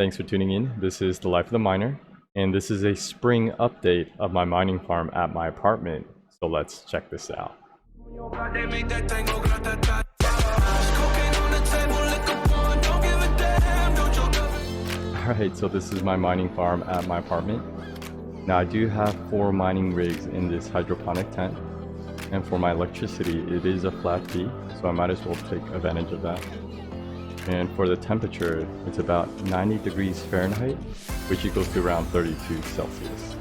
Thanks for tuning in. This is The Life of the Miner, and this is a spring update of my mining farm at my apartment. So let's check this out. Alright, so this is my mining farm at my apartment. Now I do have 4 mining rigs in this hydroponic tent, and for my electricity it is a flat fee, so I might as well take advantage of that. And for the temperature, it's about 90 degrees Fahrenheit, which equals to around 32 Celsius.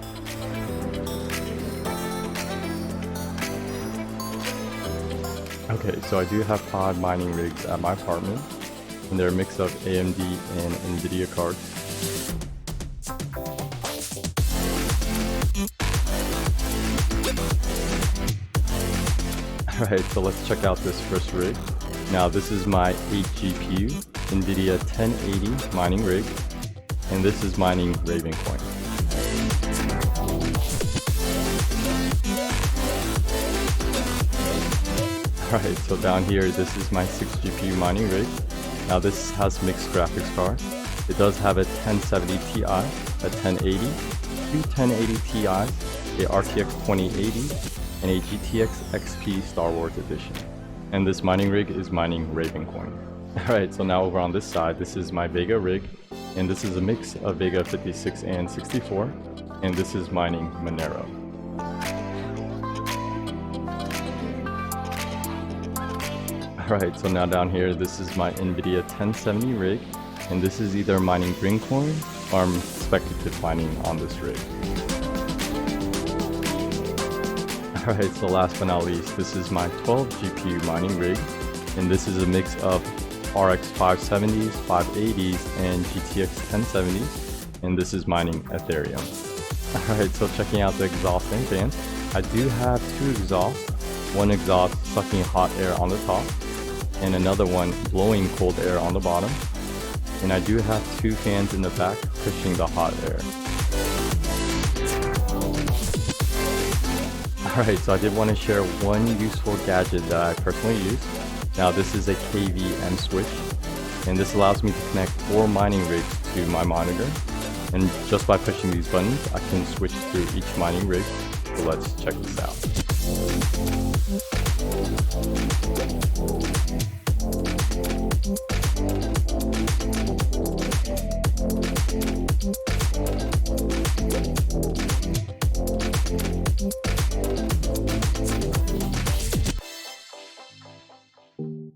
Okay, so I do have 5 mining rigs at my apartment, and they're a mix of AMD and NVIDIA cards. Alright, so let's check out this first rig. Now this is my 8 GPU NVIDIA 1080 mining rig, and this is mining Ravencoin. Alright, so down here this is my 6 GPU mining rig. Now this has mixed graphics card. It does have a 1070 Ti, a 1080, 2 1080 Ti's, a RTX 2080, and a GTX XP Star Wars Edition. And this mining rig is mining Ravencoin. Alright, so now over on this side, this is my Vega rig, and this is a mix of Vega 56 and 64, and this is mining Monero. Alright, so now down here, this is my NVIDIA 1070 rig, and this is either mining Greencoin or I'm speculative mining on this rig. Alright, so last but not least, this is my 12 GPU mining rig, and this is a mix of RX 570s, 580s, and GTX 1070s, and this is mining Ethereum. Alright, so checking out the exhaust and fans, I do have 2 exhausts, one exhaust sucking hot air on the top, and another one blowing cold air on the bottom, and I do have 2 fans in the back pushing the hot air. Alright, so I did want to share one useful gadget that I personally use. Now this is a KVM switch, and this allows me to connect 4 mining rigs to my monitor, and just by pushing these buttons I can switch through each mining rig. So let's check this out.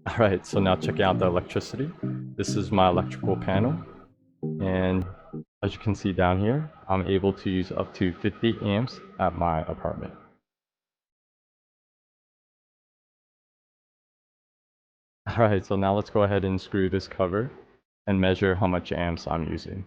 Alright, so now checking out the electricity. This is my electrical panel, and as you can see down here, I'm able to use up to 50 amps at my apartment. Alright, so now let's go ahead and screw this cover and measure how much amps I'm using.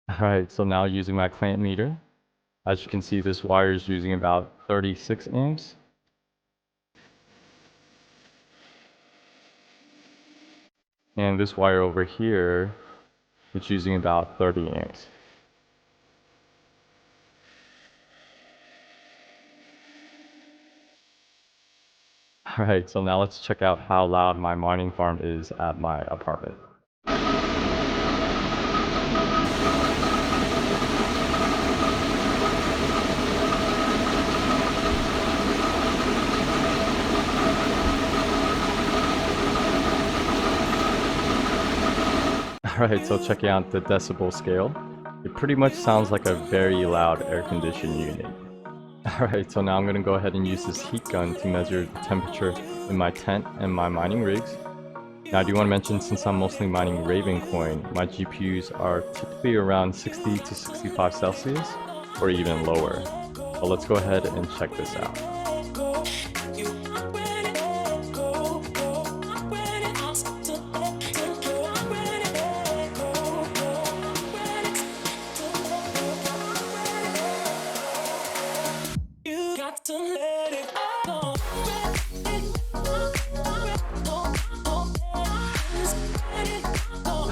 Alright, so now using my clamp meter, as you can see this wire is using about 36 amps. And this wire over here is using about 30 amps. Alright, so now let's check out how loud my mining farm is at my apartment. Alright, so checking out the decibel scale, it pretty much sounds like a very loud air conditioning unit. Alright, so now I'm going to go ahead and use this heat gun to measure the temperature in my tent and my mining rigs. Now I do want to mention, since I'm mostly mining Ravencoin, my GPUs are typically around 60 to 65 Celsius or even lower. So let's go ahead and check this out.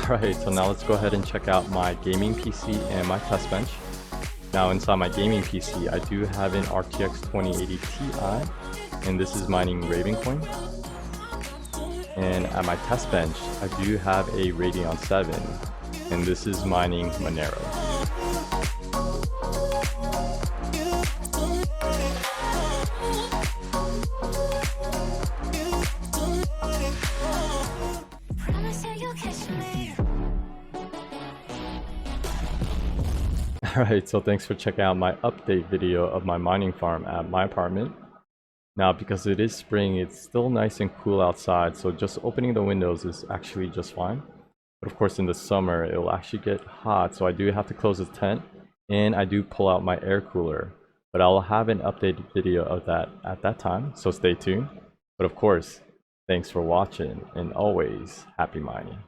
Alright, so now let's go ahead and check out my gaming PC and my test bench. Now inside my gaming PC, I do have an RTX 2080 Ti, and this is mining Ravencoin. And at my test bench, I do have a Radeon 7, and this is mining Monero. Alright, so thanks for checking out my update video of my mining farm at my apartment. Now, because it is spring, it's still nice and cool outside, so just opening the windows is actually just fine. But of course in the summer, it will actually get hot, so I do have to close the tent, and I do pull out my air cooler. But I will have an updated video of that at that time, so stay tuned. But of course, thanks for watching, and always happy mining.